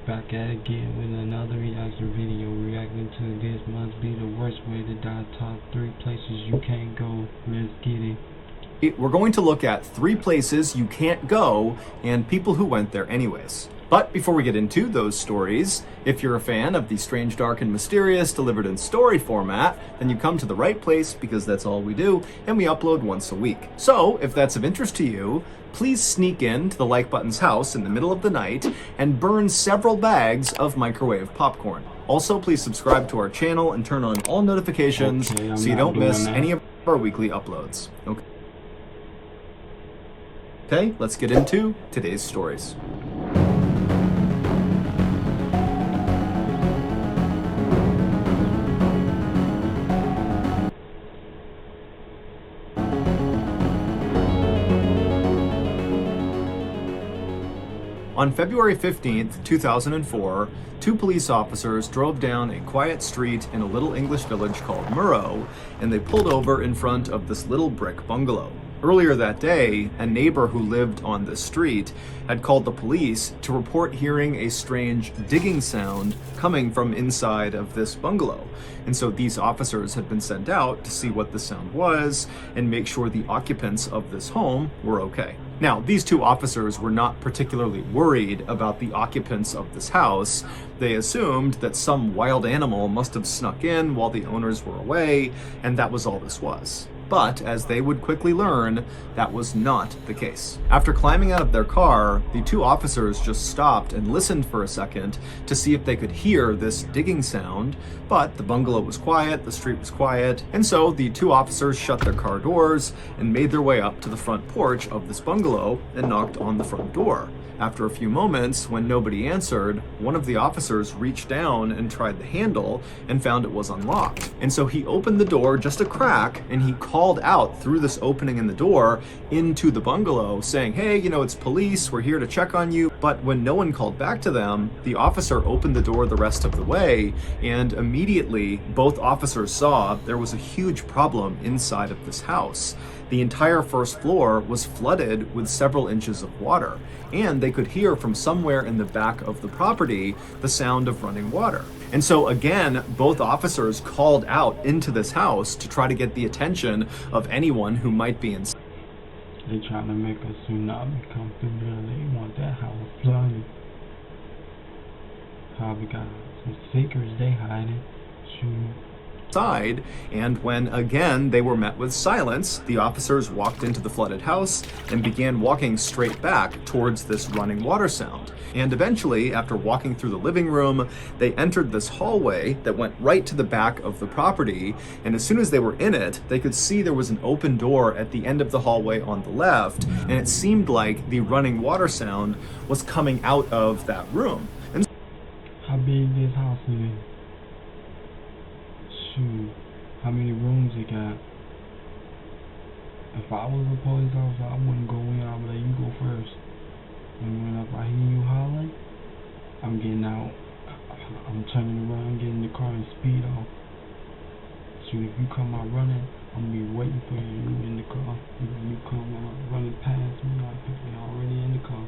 back at it again with another reaction video. Reacting to This Must Be the Worst Way to Die, top 3 places you can't go. Let's get it. We're going to look at 3 places you can't go and people who went there anyways. But before we get into those stories, if you're a fan of the strange, dark, and mysterious delivered in story format, then you come to the right place because that's all we do, and we upload once a week. So if that's of interest to you, please sneak in to the like button's house in the middle of the night and burn several bags of microwave popcorn. Also, please subscribe to our channel and turn on all notifications so you don't miss any of our weekly uploads. Okay, let's get into today's stories. On February 15th, 2004, 2 police officers drove down a quiet street in a little English village called Murroe, and they pulled over in front of this little brick bungalow. Earlier that day, a neighbor who lived on this street had called the police to report hearing a strange digging sound coming from inside of this bungalow. And so these officers had been sent out to see what the sound was and make sure the occupants of this home were okay. Now, these 2 officers were not particularly worried about the occupants of this house. They assumed that some wild animal must have snuck in while the owners were away, and that was all this was. But, as they would quickly learn, that was not the case. After climbing out of their car, the 2 officers just stopped and listened for a second to see if they could hear this digging sound, but the bungalow was quiet, the street was quiet, and so the 2 officers shut their car doors and made their way up to the front porch of this bungalow and knocked on the front door. After a few moments, when nobody answered, one of the officers reached down and tried the handle and found it was unlocked. And so he opened the door just a crack and he called out through this opening in the door into the bungalow saying, "Hey, it's police, we're here to check on you." But when no one called back to them, the officer opened the door the rest of the way, and immediately both officers saw there was a huge problem inside of this house. The entire first floor was flooded with several inches of water, and they could hear from somewhere in the back of the property the sound of running water. And so again, both officers called out into this house to try to get the attention of anyone who might be inside. They trying to make a tsunami come through there. They want that house flooded. Probably got some secrets they hiding. Shoot. Side, and when again they were met with silence, the officers walked into the flooded house and began walking straight back towards this running water sound. And eventually, after walking through the living room, they entered this hallway that went right to the back of the property, and as soon as they were in it, they could see there was an open door at the end of the hallway on the left, and it seemed like the running water sound was coming out of that room. And how big this house is? How many rooms it got? If I was a police officer, I wouldn't go in. I would let you go first. And when I hear you hollering, I'm getting out. I'm turning around, getting in the car and speed off. So if you come out running, I'm gonna be waiting for you in the car. If you come out running past me, I'll be already in the car.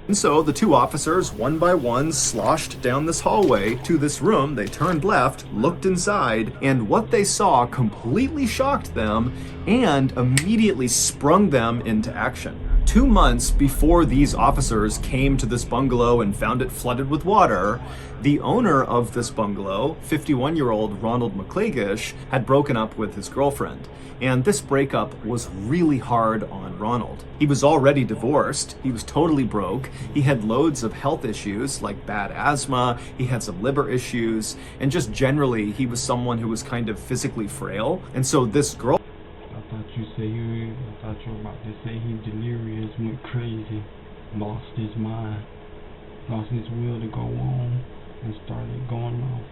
And so the 2 officers, one by one, sloshed down this hallway to this room. They turned left, looked inside, and what they saw completely shocked them and immediately sprung them into action. 2 months before these officers came to this bungalow and found it flooded with water, the owner of this bungalow, 51-year-old Ronald McClagish, had broken up with his girlfriend. And this breakup was really hard on Ronald. He was already divorced, he was totally broke, he had loads of health issues like bad asthma, he had some liver issues, and just generally he was someone who was kind of physically frail. And so this girl... I thought you were about to say he delirious, went crazy, lost his mind, lost his will to go on, and started going off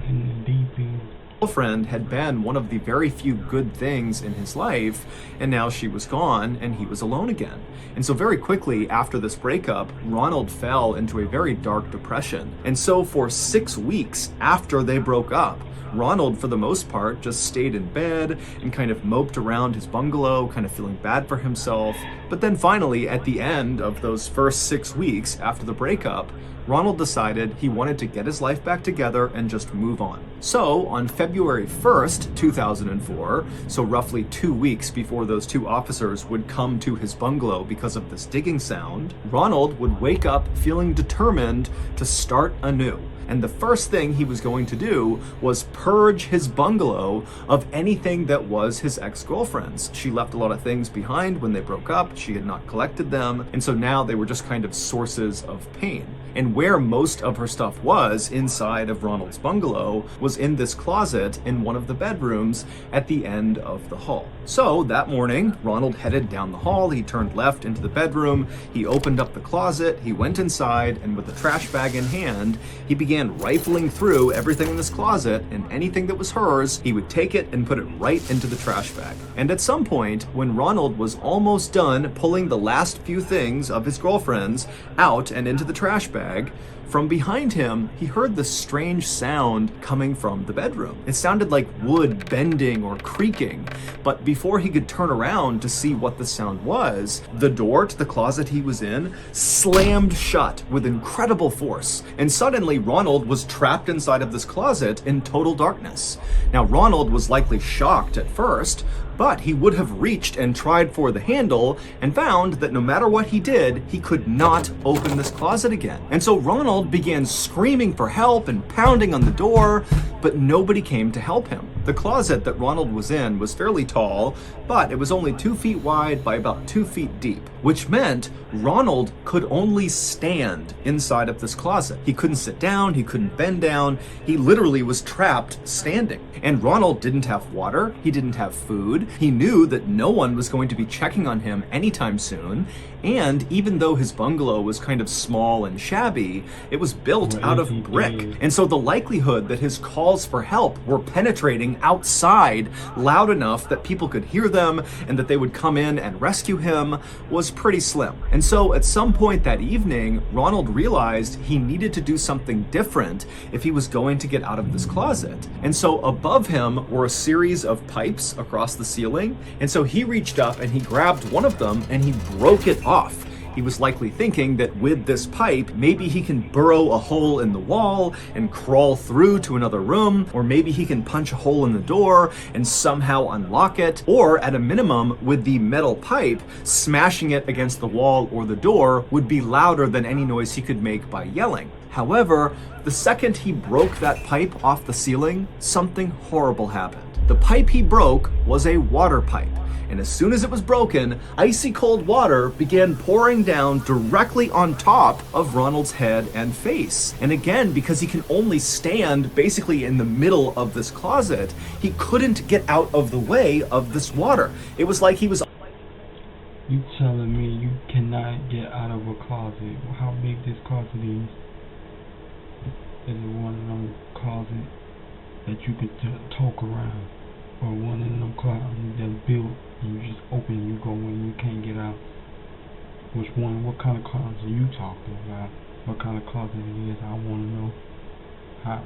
in the deep end. girlfriend had been one of the very few good things in his life, and now she was gone and he was alone again. And so very quickly after this breakup, Ronald fell into a very dark depression. And so for 6 weeks after they broke up, Ronald, for the most part, just stayed in bed and kind of moped around his bungalow, kind of feeling bad for himself. But then finally, at the end of those first 6 weeks after the breakup, Ronald decided he wanted to get his life back together and just move on. So on February 1st, 2004, so roughly 2 weeks before those two officers would come to his bungalow because of this digging sound, Ronald would wake up feeling determined to start anew. And the first thing he was going to do was purge his bungalow of anything that was his ex-girlfriend's. She left a lot of things behind when they broke up. She had not collected them. And so now they were just kind of sources of pain. And where most of her stuff was inside of Ronald's bungalow was in this closet in one of the bedrooms at the end of the hall. So that morning, Ronald headed down the hall. He turned left into the bedroom. He opened up the closet. He went inside, and with a trash bag in hand, he began rifling through everything in this closet, and anything that was hers, he would take it and put it right into the trash bag. And at some point, when Ronald was almost done pulling the last few things of his girlfriend's out and into the trash bag, from behind him, he heard this strange sound coming from the bedroom. It sounded like wood bending or creaking, but before he could turn around to see what the sound was, the door to the closet he was in slammed shut with incredible force, and suddenly Ronald was trapped inside of this closet in total darkness. Now, Ronald was likely shocked at first, but he would have reached and tried for the handle and found that no matter what he did, he could not open this closet again. And so Ronald began screaming for help and pounding on the door, but nobody came to help him. The closet that Ronald was in was fairly tall, but it was only 2 feet wide by about 2 feet deep, which meant Ronald could only stand inside of this closet. He couldn't sit down, he couldn't bend down, he literally was trapped standing. And Ronald didn't have water, he didn't have food, he knew that no one was going to be checking on him anytime soon, and even though his bungalow was kind of small and shabby, it was built out of brick. And so the likelihood that his calls for help were penetrating outside loud enough that people could hear them and that they would come in and rescue him was pretty slim. And so at some point that evening, Ronald realized he needed to do something different if he was going to get out of this closet. And so above him were a series of pipes across the ceiling. And so he reached up and he grabbed one of them and he broke it off. He was likely thinking that with this pipe, maybe he can burrow a hole in the wall and crawl through to another room, or maybe he can punch a hole in the door and somehow unlock it, or at a minimum, with the metal pipe, smashing it against the wall or the door would be louder than any noise he could make by yelling. However, the second he broke that pipe off the ceiling, something horrible happened. The pipe he broke was a water pipe. And as soon as it was broken, icy cold water began pouring down directly on top of Ronald's head and face. And again, because he can only stand basically in the middle of this closet, he couldn't get out of the way of this water. It was like he was... You telling me you cannot get out of a closet? How big this closet is? Is it one of them closets that you could talk around? Or one of them closets that's built and you just open and you go in, you can't get out? Which one? What kind of closet are you talking about? What kind of closet it is? I want to know. How?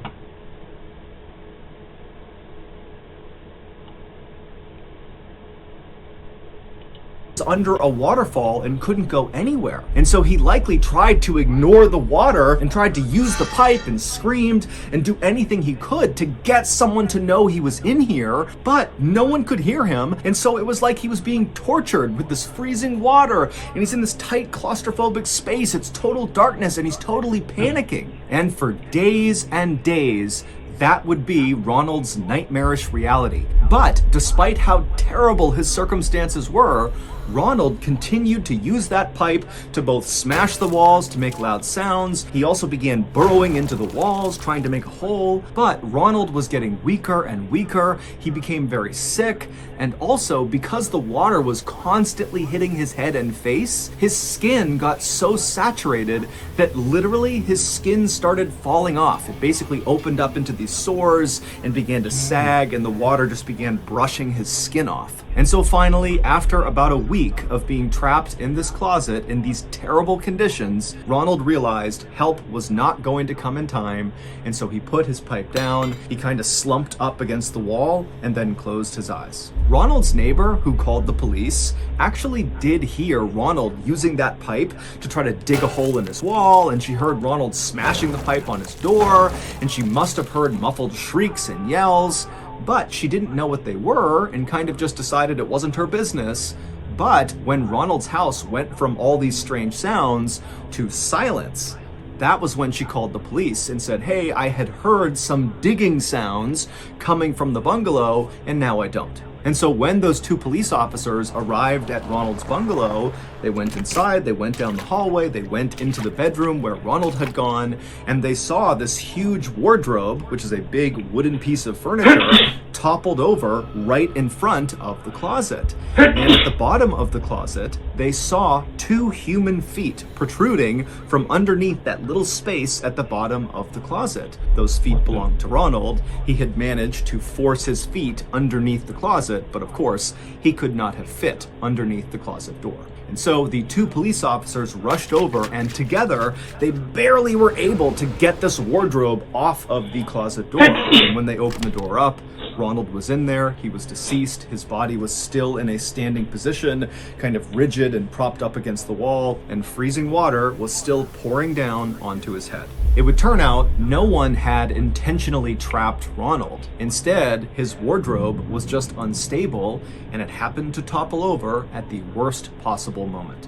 Under a waterfall and couldn't go anywhere. And so he likely tried to ignore the water and tried to use the pipe and screamed and do anything he could to get someone to know he was in here, but no one could hear him. And so it was like he was being tortured with this freezing water, and he's in this tight claustrophobic space. It's total darkness and he's totally panicking. And for days and days, that would be Ronald's nightmarish reality. But despite how terrible his circumstances were, Ronald continued to use that pipe to both smash the walls to make loud sounds. He also began burrowing into the walls, trying to make a hole. But Ronald was getting weaker and weaker. He became very sick. And also, because the water was constantly hitting his head and face, his skin got so saturated that literally his skin started falling off. It basically opened up into these sores and began to sag, and the water just began brushing his skin off. And so finally, after about a week of being trapped in this closet in these terrible conditions, Ronald realized help was not going to come in time, and so he put his pipe down, he kind of slumped up against the wall, and then closed his eyes. Ronald's neighbor, who called the police, actually did hear Ronald using that pipe to try to dig a hole in his wall, and she heard Ronald smashing the pipe on his door, and she must have heard muffled shrieks and yells. But she didn't know what they were and kind of just decided it wasn't her business. But when Ronald's house went from all these strange sounds to silence, that was when she called the police and said, "Hey, I had heard some digging sounds coming from the bungalow, and now I don't." And so when those two police officers arrived at Ronald's bungalow, they went inside, they went down the hallway, they went into the bedroom where Ronald had gone, and they saw this huge wardrobe, which is a big wooden piece of furniture, toppled over right in front of the closet. And at the bottom of the closet, they saw two human feet protruding from underneath that little space at the bottom of the closet. Those feet belonged to Ronald. He had managed to force his feet underneath the closet, but of course, he could not have fit underneath the closet door. And so the two police officers rushed over, and together they barely were able to get this wardrobe off of the closet door. And when they opened the door up, Ronald was in there. He was deceased. His body was still in a standing position, kind of rigid and propped up against the wall, and freezing water was still pouring down onto his head. It would turn out no one had intentionally trapped Ronald. Instead, his wardrobe was just unstable, and it happened to topple over at the worst possible moment.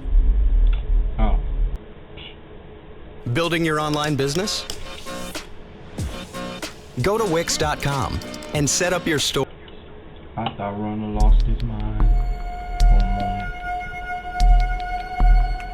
Oh. Building your online business? Go to Wix.com and set up your store. I thought Ronald lost his mind for a moment.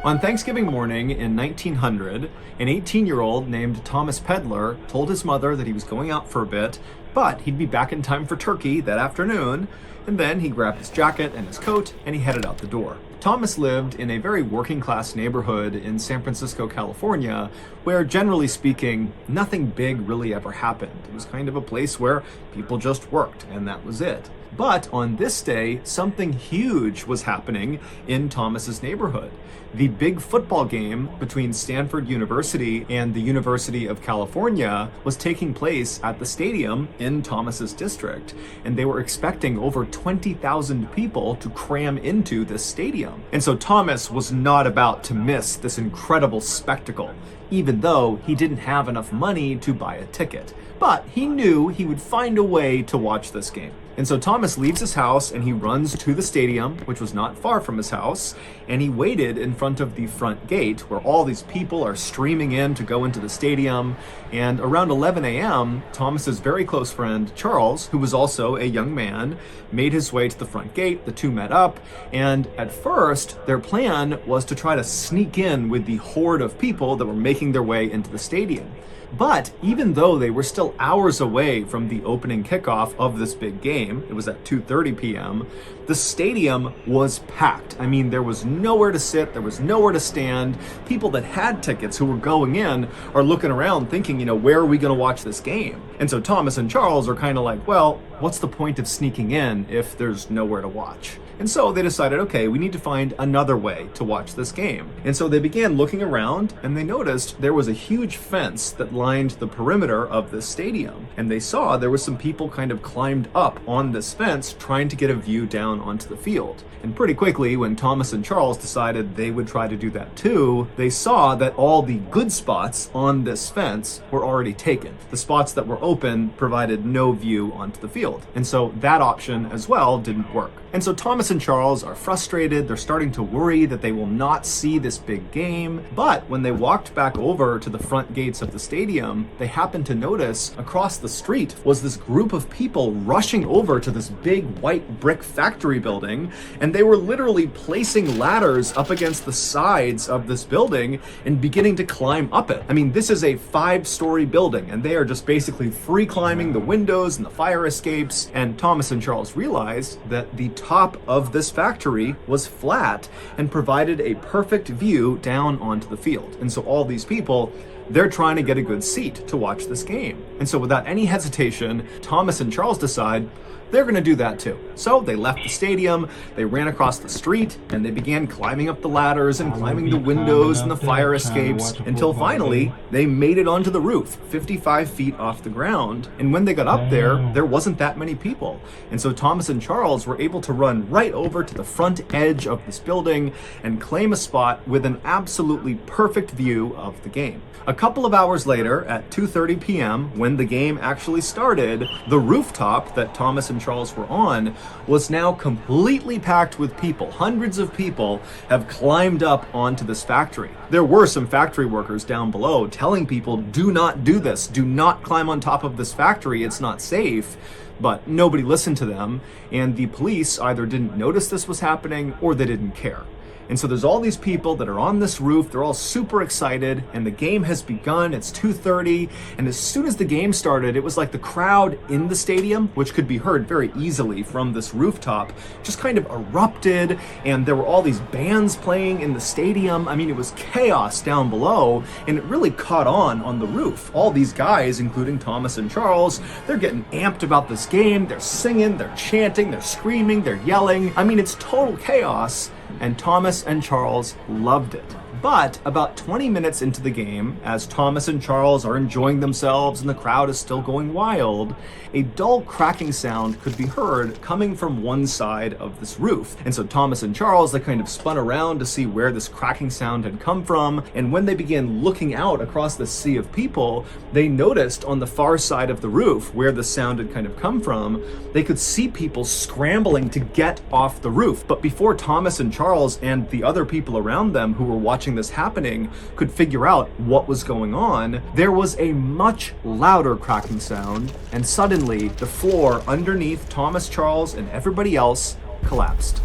On Thanksgiving morning in 1900, an 18-year-old named Thomas Pedler told his mother that he was going out for a bit, but he'd be back in time for turkey that afternoon, and then he grabbed his jacket and his coat and he headed out the door. Thomas lived in a very working-class neighborhood in San Francisco, California, where, generally speaking, nothing big really ever happened. It was kind of a place where people just worked, and that was it. But on this day, something huge was happening in Thomas's neighborhood. The big football game between Stanford University and the University of California was taking place at the stadium in Thomas's district, and they were expecting over 20,000 people to cram into this stadium. And so Thomas was not about to miss this incredible spectacle, even though he didn't have enough money to buy a ticket. But he knew he would find a way to watch this game. And so Thomas leaves his house and he runs to the stadium, which was not far from his house, and he waited in front of the front gate where all these people are streaming in to go into the stadium. And around 11 a.m., Thomas's very close friend, Charles, who was also a young man, made his way to the front gate. The two met up, and at first, their plan was to try to sneak in with the horde of people that were making their way into the stadium. But even though they were still hours away from the opening kickoff of this big game, it was at 2:30 p.m., the stadium was packed. I mean, there was nowhere to sit, there was nowhere to stand. People that had tickets who were going in are looking around thinking, where are we going to watch this game? And so Thomas and Charles are kind of like, well, what's the point of sneaking in if there's nowhere to watch? And so they decided, okay, we need to find another way to watch this game. And so they began looking around, and they noticed there was a huge fence that lined the perimeter of this stadium. And they saw there was some people kind of climbed up on this fence trying to get a view down onto the field. And pretty quickly, when Thomas and Charles decided they would try to do that too, they saw that all the good spots on this fence were already taken. The spots that were open provided no view onto the field. And so that option as well didn't work. And so Thomas and Charles are frustrated. They're starting to worry that they will not see this big game. But when they walked back over to the front gates of the stadium, they happened to notice across the street was this group of people rushing over to this big white brick factory building, and they were literally placing ladders up against the sides of this building and beginning to climb up it. I mean, this is a 5-story building, and they are just basically free climbing the windows and the fire escapes. And Thomas and Charles realized that the top of this factory was flat and provided a perfect view down onto the field. And so all these people, they're trying to get a good seat to watch this game. And so without any hesitation, Thomas and Charles decide they're going to do that too. So they left the stadium, they ran across the street, and they began climbing up the ladders and climbing the windows and the fire escapes until finally they made it onto the roof, 55 feet off the ground. And when they got up there wasn't that many people. And so Thomas and Charles were able to run right over to the front edge of this building and claim a spot with an absolutely perfect view of the game. A couple of hours later, at 2:30 p.m., when the game actually started, the rooftop that Thomas and Charles were on was now completely packed with people. Hundreds of people have climbed up onto this factory. There were some factory workers down below telling people, do not do this, do not climb on top of this factory, it's not safe. But nobody listened to them, and the police either didn't notice this was happening or they didn't care. And so there's all these people that are on this roof, they're all super excited, and the game has begun. It's 2:30, and as soon as the game started, it was like the crowd in the stadium, which could be heard very easily from this rooftop, just kind of erupted, and there were all these bands playing in the stadium. I mean, it was chaos down below, and it really caught on the roof. All these guys, including Thomas and Charles, they're getting amped about this game, they're singing, they're chanting, they're screaming, they're yelling. I mean, it's total chaos. And Thomas and Charles loved it. But about 20 minutes into the game, as Thomas and Charles are enjoying themselves and the crowd is still going wild, a dull cracking sound could be heard coming from one side of this roof. And so Thomas and Charles, they kind of spun around to see where this cracking sound had come from. And when they began looking out across the sea of people, they noticed on the far side of the roof where the sound had kind of come from, they could see people scrambling to get off the roof. But before Thomas and Charles and the other people around them who were watching this happening could figure out what was going on, there was a much louder cracking sound, and suddenly the floor underneath Thomas, Charles, and everybody else collapsed.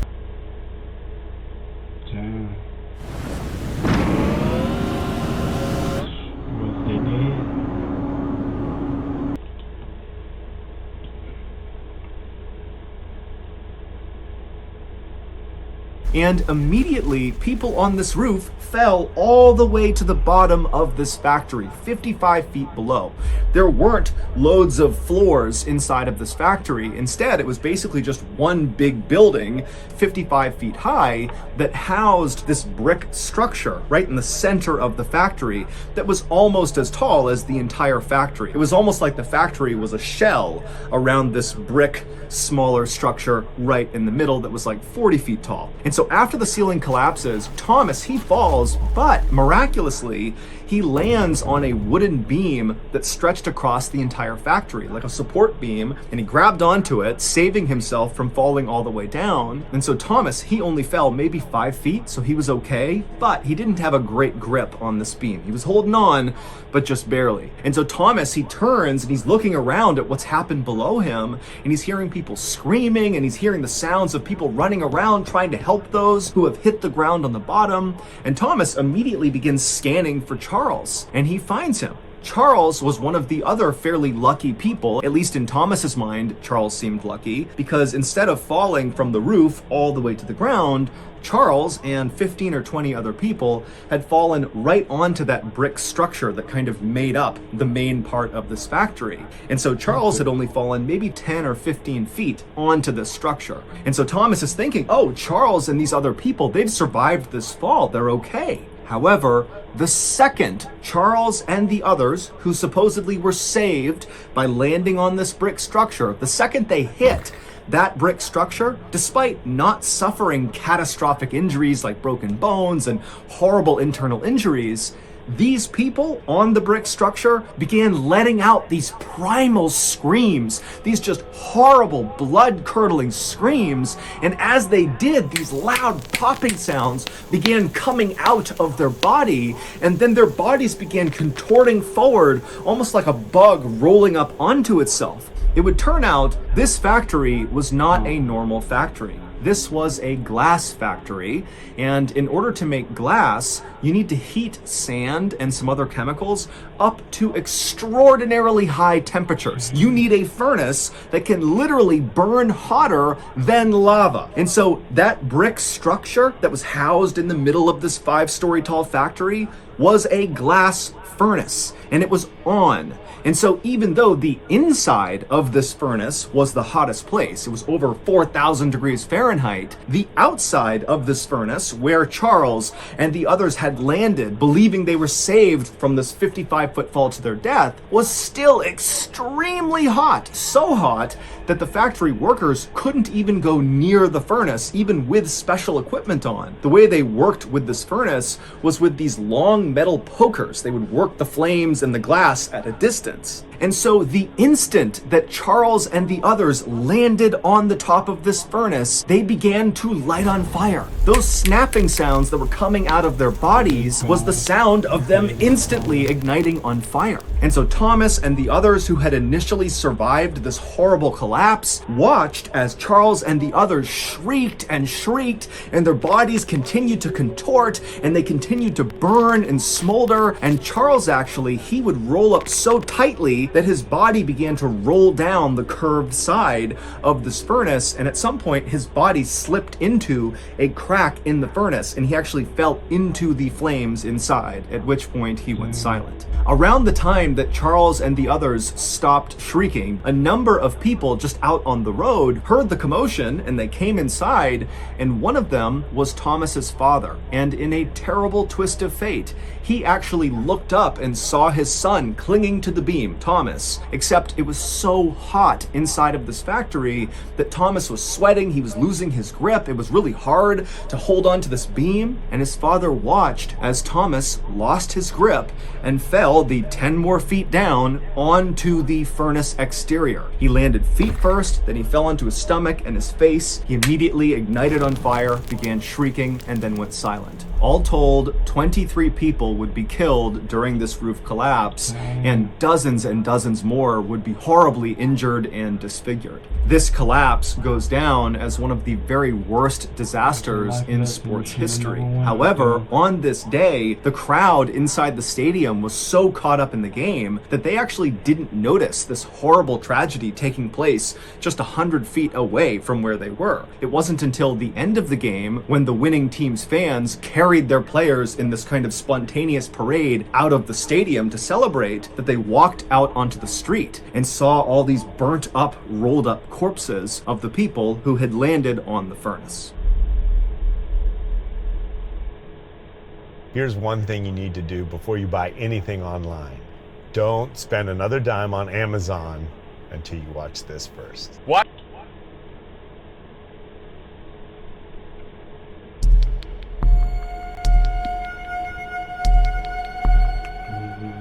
Damn. Was they dead? And immediately, people on this roof fell all the way to the bottom of this factory, 55 feet below. There weren't loads of floors inside of this factory. Instead, it was basically just one big building, 55 feet high, that housed this brick structure right in the center of the factory that was almost as tall as the entire factory. It was almost like the factory was a shell around this brick, smaller structure right in the middle that was like 40 feet tall. And so after the ceiling collapses, Thomas, he falls, but miraculously, he lands on a wooden beam that stretched across the entire factory, like a support beam, and he grabbed onto it, saving himself from falling all the way down. And so Thomas, he only fell maybe 5 feet, so he was okay, but he didn't have a great grip on this beam. He was holding on, but just barely. And so Thomas, he turns and he's looking around at what's happened below him, and he's hearing people screaming, and he's hearing the sounds of people running around trying to help those who have hit the ground on the bottom. And Thomas immediately begins scanning for Charles, and he finds him. Charles was one of the other fairly lucky people, at least in Thomas's mind, Charles seemed lucky, because instead of falling from the roof all the way to the ground, Charles and 15 or 20 other people had fallen right onto that brick structure that kind of made up the main part of this factory. And so Charles had only fallen maybe 10 or 15 feet onto this structure. And so Thomas is thinking, oh, Charles and these other people, they've survived this fall, they're okay. However, the second Charles and the others, who supposedly were saved by landing on this brick structure, the second they hit that brick structure, despite not suffering catastrophic injuries like broken bones and horrible internal injuries, these people on the brick structure began letting out these primal screams, these just horrible, blood-curdling screams, and as they did, these loud popping sounds began coming out of their body, and then their bodies began contorting forward, almost like a bug rolling up onto itself. It would turn out this factory was not a normal factory. This was a glass factory, and in order to make glass, you need to heat sand and some other chemicals up to extraordinarily high temperatures. You need a furnace that can literally burn hotter than lava. And so that brick structure that was housed in the middle of this 5-story tall factory was a glass furnace, and it was on. And so even though the inside of this furnace was the hottest place, it was over 4,000 degrees Fahrenheit, the outside of this furnace, where Charles and the others had landed, believing they were saved from this 55-foot fall to their death, was still extremely hot. So hot that the factory workers couldn't even go near the furnace, even with special equipment on. The way they worked with this furnace was with these long metal pokers. They would work the flames and the glass at a distance. And so the instant that Charles and the others landed on the top of this furnace, they began to light on fire. Those snapping sounds that were coming out of their bodies was the sound of them instantly igniting on fire. And so Thomas and the others who had initially survived this horrible collapse watched as Charles and the others shrieked and shrieked, and their bodies continued to contort, and they continued to burn and smolder. And Charles actually, he would roll up so tightly that his body began to roll down the curved side of this furnace, and at some point his body slipped into a crack in the furnace, and he actually fell into the flames inside, at which point he went silent. Around the time that Charles and the others stopped shrieking, a number of people just out on the road heard the commotion, and they came inside, and one of them was Thomas's father. And in a terrible twist of fate, he actually looked up and saw his son clinging to the beam, Thomas, except it was so hot inside of this factory that Thomas was sweating, he was losing his grip, it was really hard to hold on to this beam, and his father watched as Thomas lost his grip and fell the 10 more feet down onto the furnace exterior. He landed feet first, then he fell onto his stomach and his face. He immediately ignited on fire, began shrieking, and then went silent. All told, 23 people would be killed during this roof collapse, and dozens more would be horribly injured and disfigured. This collapse goes down as one of the very worst disasters in sports history. However, on this day, the crowd inside the stadium was so caught up in the game that they actually didn't notice this horrible tragedy taking place just 100 feet away from where they were. It wasn't until the end of the game, when the winning team's fans carried their players in this kind of spontaneous parade out of the stadium to celebrate, that they walked out onto the street and saw all these burnt up, rolled up corpses of the people who had landed on the furnace. Here's one thing you need to do before you buy anything online. Don't spend another dime on Amazon until you watch this first. What?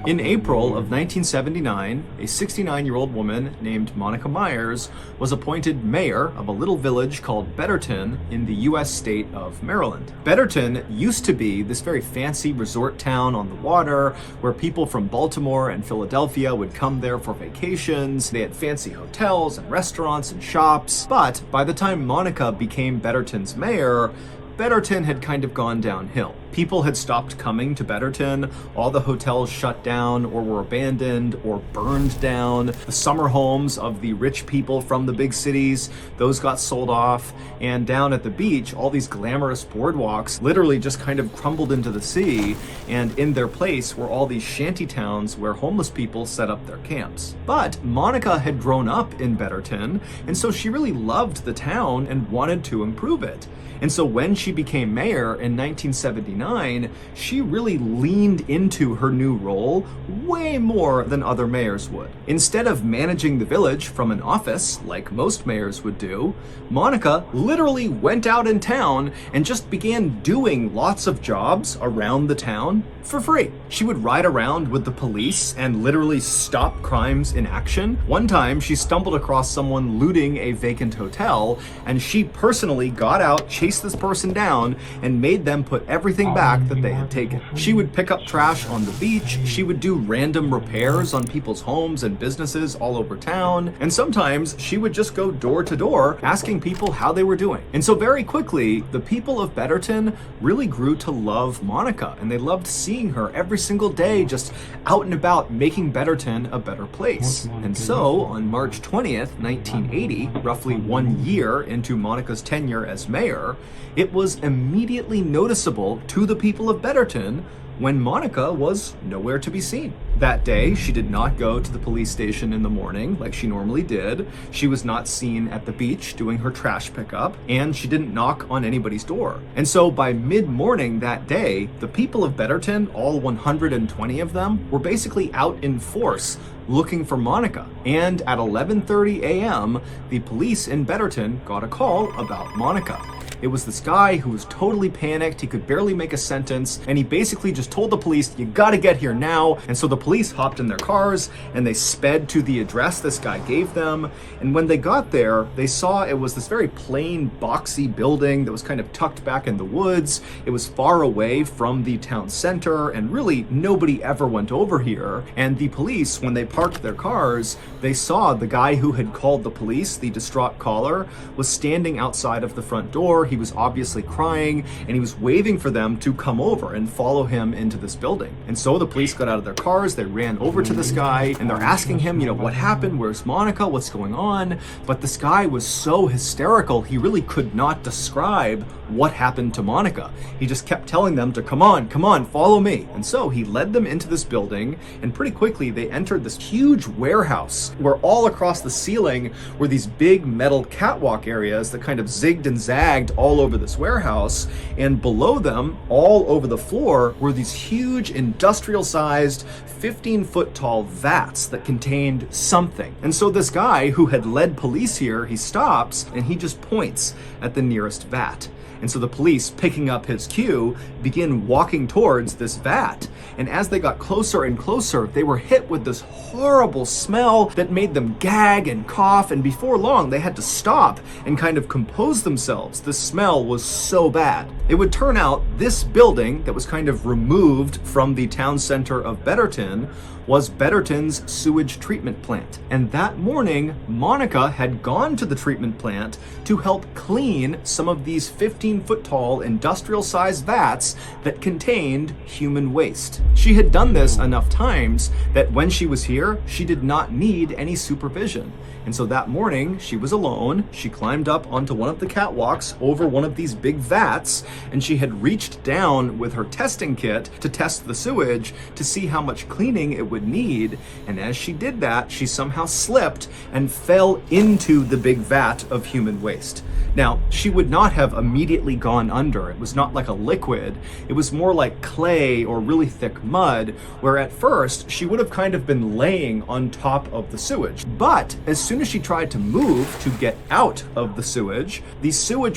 In April of 1979, a 69-year-old woman named Monica Myers was appointed mayor of a little village called Betterton in the U.S. state of Maryland. Betterton used to be this very fancy resort town on the water where people from Baltimore and Philadelphia would come there for vacations. They had fancy hotels and restaurants and shops. But by the time Monica became Betterton's mayor, Betterton had kind of gone downhill. People had stopped coming to Betterton, all the hotels shut down or were abandoned or burned down. The summer homes of the rich people from the big cities, those got sold off. And down at the beach, all these glamorous boardwalks literally just kind of crumbled into the sea, and in their place were all these shanty towns where homeless people set up their camps. But Monica had grown up in Betterton, and so she really loved the town and wanted to improve it. And so when she became mayor in 1979, 1989, she really leaned into her new role way more than other mayors would. Instead of managing the village from an office, like most mayors would do, Monica literally went out in town and just began doing lots of jobs around the town for free. She would ride around with the police and literally stop crimes in action. One time, she stumbled across someone looting a vacant hotel, and she personally got out, chased this person down, and made them put everything back that they had taken. She would pick up trash on the beach, she would do random repairs on people's homes and businesses all over town, and sometimes she would just go door to door asking people how they were doing. And so very quickly, the people of Betterton really grew to love Monica, and they loved seeing her every single day just out and about making Betterton a better place. And so on March 20th, 1980, roughly 1 year into Monica's tenure as mayor, it was immediately noticeable to the people of Betterton when Monica was nowhere to be seen. That day, she did not go to the police station in the morning like she normally did. She was not seen at the beach doing her trash pickup, and she didn't knock on anybody's door. And so by mid-morning that day, the people of Betterton, all 120 of them, were basically out in force looking for Monica. And at 11:30 a.m., the police in Betterton got a call about Monica. It was this guy who was totally panicked. He could barely make a sentence, and he basically just told the police, "You gotta get here now." And so the police hopped in their cars and they sped to the address this guy gave them. And when they got there, they saw it was this very plain, boxy building that was kind of tucked back in the woods. It was far away from the town center, and really nobody ever went over here. And the police, when they parked their cars, they saw the guy who had called the police, the distraught caller, was standing outside of the front door. He was obviously crying, and he was waving for them to come over and follow him into this building. And so the police got out of their cars, they ran over to this guy, and they're asking him, what happened? Where's Monica? What's going on? But this guy was so hysterical, he really could not describe what happened to Monica. He just kept telling them to come on, follow me. And so he led them into this building, and pretty quickly they entered this huge warehouse where all across the ceiling were these big metal catwalk areas that kind of zigged and zagged all over this warehouse, and below them, all over the floor, were these huge industrial-sized 15-foot tall vats that contained something. And so this guy who had led police here, he stops and he just points at the nearest vat. And so the police, picking up his cue, begin walking towards this vat. And as they got closer and closer, they were hit with this horrible smell that made them gag and cough. And before long, they had to stop and kind of compose themselves. The smell was so bad. It would turn out this building that was kind of removed from the town center of Betterton was Betterton's sewage treatment plant. And that morning, Monica had gone to the treatment plant to help clean some of these 15-foot tall industrial-sized vats that contained human waste. She had done this enough times that when she was here, she did not need any supervision. And so that morning, she was alone. She climbed up onto one of the catwalks over one of these big vats, and she had reached down with her testing kit to test the sewage to see how much cleaning it would need. And as she did that, she somehow slipped and fell into the big vat of human waste. Now, she would not have immediately gone under. It was not like a liquid. It was more like clay or really thick mud, where at first she would have kind of been laying on top of the sewage. But as soon as she tried to move to get out of the sewage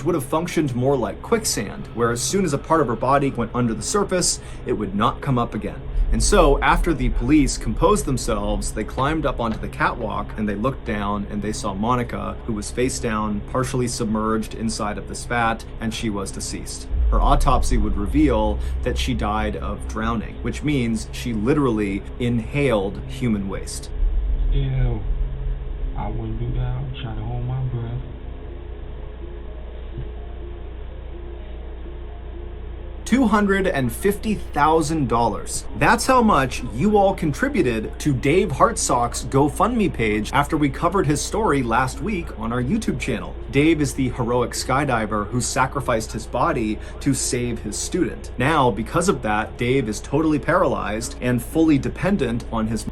would have functioned more like quicksand, where as soon as a part of her body went under the surface, it would not come up again. And so after the police composed themselves, they climbed up onto the catwalk and they looked down and they saw Monica, who was face down, partially submerged inside of this vat, and she was deceased. Her autopsy would reveal that she died of drowning, which means she literally inhaled human waste. Ew. I wouldn't do that. I would try to hold my breath. $250,000. That's how much you all contributed to Dave Hartsock's GoFundMe page after we covered his story last week on our YouTube channel. Dave is the heroic skydiver who sacrificed his body to save his student. Now, because of that, Dave is totally paralyzed and fully dependent on his